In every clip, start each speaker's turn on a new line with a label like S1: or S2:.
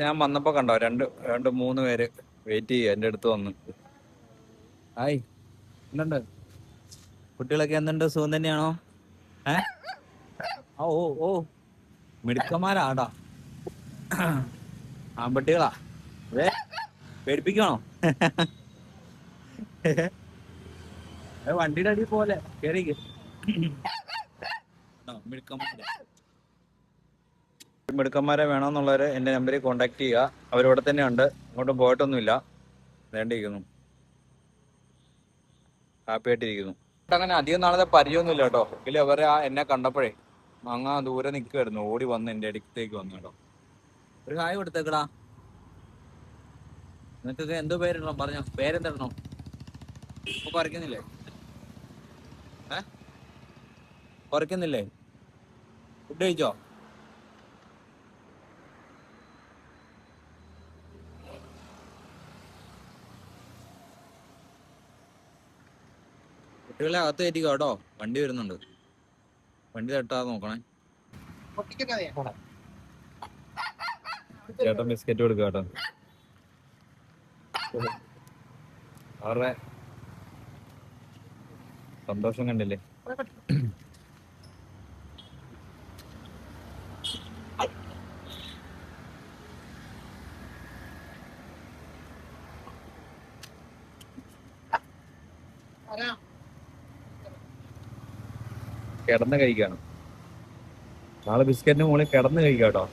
S1: ഞാൻ വന്നപ്പോ കണ്ടോ രണ്ട് മൂന്ന് പേര് വെയിറ്റ് ചെയ്യുക എന്റെ അടുത്ത് വന്ന്. ഹായ്, എന്തുണ്ട് കുട്ടികളൊക്കെ? എന്തുണ്ട്, സുഖം തന്നെയാണോ? ഏ ഓ ഓ ഓ മിടുക്കന്മാരാടാ, ആൺപട്ടികളാ. അതെ, പേടിപ്പിക്കണോ? വണ്ടിയുടെ അടി പോലെ കേറിക്ക്. മിടുക്കന്മാരെ മിടുക്കന്മാരെ വേണമെന്നുള്ളവര് എന്റെ നമ്പറിൽ കോണ്ടാക്ട് ചെയ്യുക. അവരിവിടെ തന്നെ ഉണ്ട്, അങ്ങോട്ടും പോയിട്ടൊന്നുമില്ല. വേണ്ടിയിരിക്കുന്നു, ഹാപ്പി ആയിട്ടിരിക്കുന്നു. അങ്ങനെ അധികം നാളത്തെ പരിചയമൊന്നുമില്ല കേട്ടോ. എങ്കിലും അവരെ എന്നെ കണ്ടപ്പോഴേ അങ്ങ് ദൂരെ നിൽക്കുമായിരുന്നു, ഓടി വന്ന് എന്റെ അടുത്തേക്ക് വന്നു കേട്ടോ. ഒരു ഹായ് കൊടുത്തേക്കടാ. നിനക്കൊക്കെ എന്തോ പേരിടണം പറഞ്ഞോ, പേരെന്തിടണം? ഇപ്പൊ കുറയ്ക്കുന്നില്ലേ? കുറയ്ക്കുന്നില്ലേ? ഫുഡ് കഴിച്ചോ? കുട്ടികളെ അകത്ത് കയറ്റിക്കോ കേട്ടോ, വണ്ടി വരുന്നുണ്ട്. വണ്ടി തട്ടാതെ നോക്കണേ. ചേട്ടൻ ബിസ്ക്കറ്റ് കൊടുക്കുക കേട്ടോ. അവരുടെ സന്തോഷം കണ്ടില്ലേ? കിടന്ന് കഴിക്കാണ്. നാളെ ബിസ്ക്കറ്റിന് മുകളിൽ കിടന്ന് കഴിക്കാം കേട്ടോ.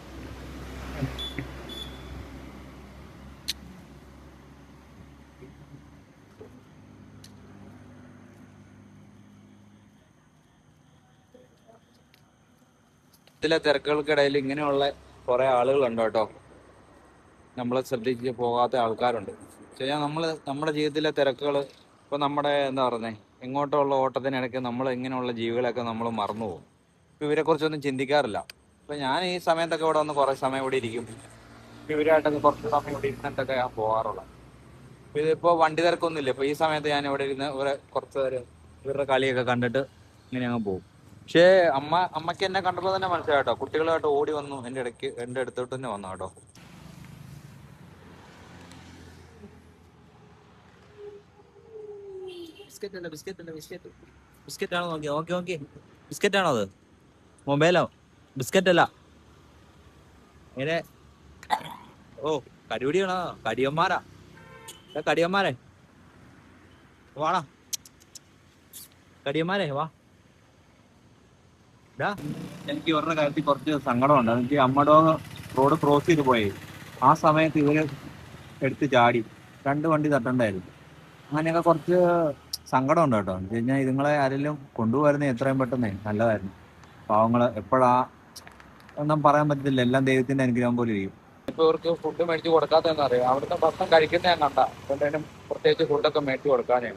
S1: ഇതിലെ തിരക്കുകൾക്കിടയിൽ ഇങ്ങനെയുള്ള കുറെ ആളുകളുണ്ട് കേട്ടോ. നമ്മളെ ശ്രദ്ധിച്ച് പോകാത്ത ആൾക്കാരുണ്ട്. ശരിയാ, നമ്മുടെ ജീവിതത്തിലെ തിരക്കുകൾ, ഇപ്പൊ നമ്മുടെ എന്താ പറയുന്നത്, എങ്ങോട്ടുള്ള ഓട്ടത്തിനിടയ്ക്ക് നമ്മൾ ഇങ്ങനെയുള്ള ജീവികളൊക്കെ നമ്മൾ മറന്നു പോകും. ഇപ്പൊ ഇവരെ കുറിച്ചൊന്നും ചിന്തിക്കാറില്ല. ഇപ്പൊ ഞാൻ ഈ സമയത്തൊക്കെ ഇവിടെ വന്ന് കുറെ സമയം ഇവിടെ ഇരിക്കും. ഇവരായിട്ടൊക്കെ കുറച്ച് സമയം ഇവിടെ ഇരുന്നിട്ടൊക്കെ ഞാൻ പോകാറുള്ളത്. ഇതിപ്പോ വണ്ടി തിരക്കൊന്നുമില്ല. ഇപ്പൊ ഈ സമയത്ത് ഞാൻ ഇവിടെ ഇരുന്ന് കുറച്ച് നേരം ഇവരുടെ കളിയൊക്കെ കണ്ടിട്ട് ഇങ്ങനെ അങ്ങ് പോകും. പക്ഷേ അമ്മയ്ക്ക് എന്നെ കണ്ടപ്പോൾ തന്നെ മനസ്സിലായിട്ടോ, കുട്ടികളായിട്ട് ഓടി വന്നു എന്റെ അടുത്തോട്ട് തന്നെ വന്നു കേട്ടോ. ബിസ്ക്കറ്റ് ആണോ നോക്കി? ഓക്കെ ഓക്കെ, ബിസ്ക്കറ്റ് ആണോ അത്? മൊബൈലോ? ബിസ്ക്കറ്റ് അല്ല. ഇങ്ങനെ ഓ, കടിപിടിയാണോ? കടിയന്മാരാ, കടിയന്മാരെ വാടാ, കടിയന്മാരെ വാ. എനിക്ക് ഇവരുടെ കാര്യത്തിൽ കുറച്ച് സങ്കടമുണ്ട്. എനിക്ക് അമ്മടോ റോഡ് ക്രോസ് ചെയ്ത് പോയി. ആ സമയത്ത് ഇവര് എടുത്ത് ചാടി, രണ്ട് വണ്ടി തട്ടണ്ടായിരുന്നു. അങ്ങനെയൊക്കെ കുറച്ച് സങ്കടമുണ്ട് കേട്ടോ. എന്ന് വെച്ച് കഴിഞ്ഞാൽ ഇതുങ്ങളെ ആരെങ്കിലും കൊണ്ടുപോയിരുന്നേ എത്രയും പെട്ടെന്നേ നല്ലതായിരുന്നു. പാവങ്ങള് എപ്പോഴാ ഒന്നും പറയാൻ പറ്റത്തില്ല, എല്ലാം ദൈവത്തിന്റെ അനുഗ്രഹം പോലെ ഇരിക്കും. ഇപ്പൊ ഇവർക്ക് ഫുഡ് മേടിച്ച് കൊടുക്കാത്തതെന്ന് അറിയാം. അവിടുത്തെ ഭക്ഷണം കഴിക്കുന്ന ഞാൻ കണ്ട, അതുകൊണ്ടും പ്രത്യേകിച്ച് ഫുഡൊക്കെ മേടിച്ച് കൊടുക്കാനേ.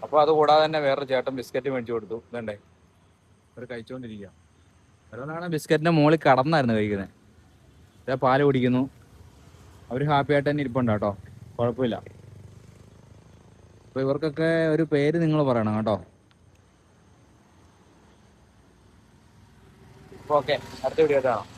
S1: അപ്പൊ അത് കൂടാതെ തന്നെ വേറെ ചേട്ടൻ ബിസ്ക്കറ്റ് മേടിച്ചു കൊടുത്തു. ഇതണ്ടേ, അവർ കഴിച്ചുകൊണ്ടിരിക്കുക. ഒരാളാണ് ബിസ്ക്കറ്റിന്റെ മുകളിൽ കടന്നായിരുന്നു കഴിക്കുന്നത്. പാല് കുടിക്കുന്നു. അവർ ഹാപ്പി ആയിട്ട് തന്നെ ഇരിപ്പുണ്ട് കേട്ടോ, കുഴപ്പമില്ല. അപ്പൊ ഇവർക്കൊക്കെ ഒരു പേര് നിങ്ങൾ പറയണം കേട്ടോ. ഓക്കെ, അടുത്ത വീഡിയോ കാണാം.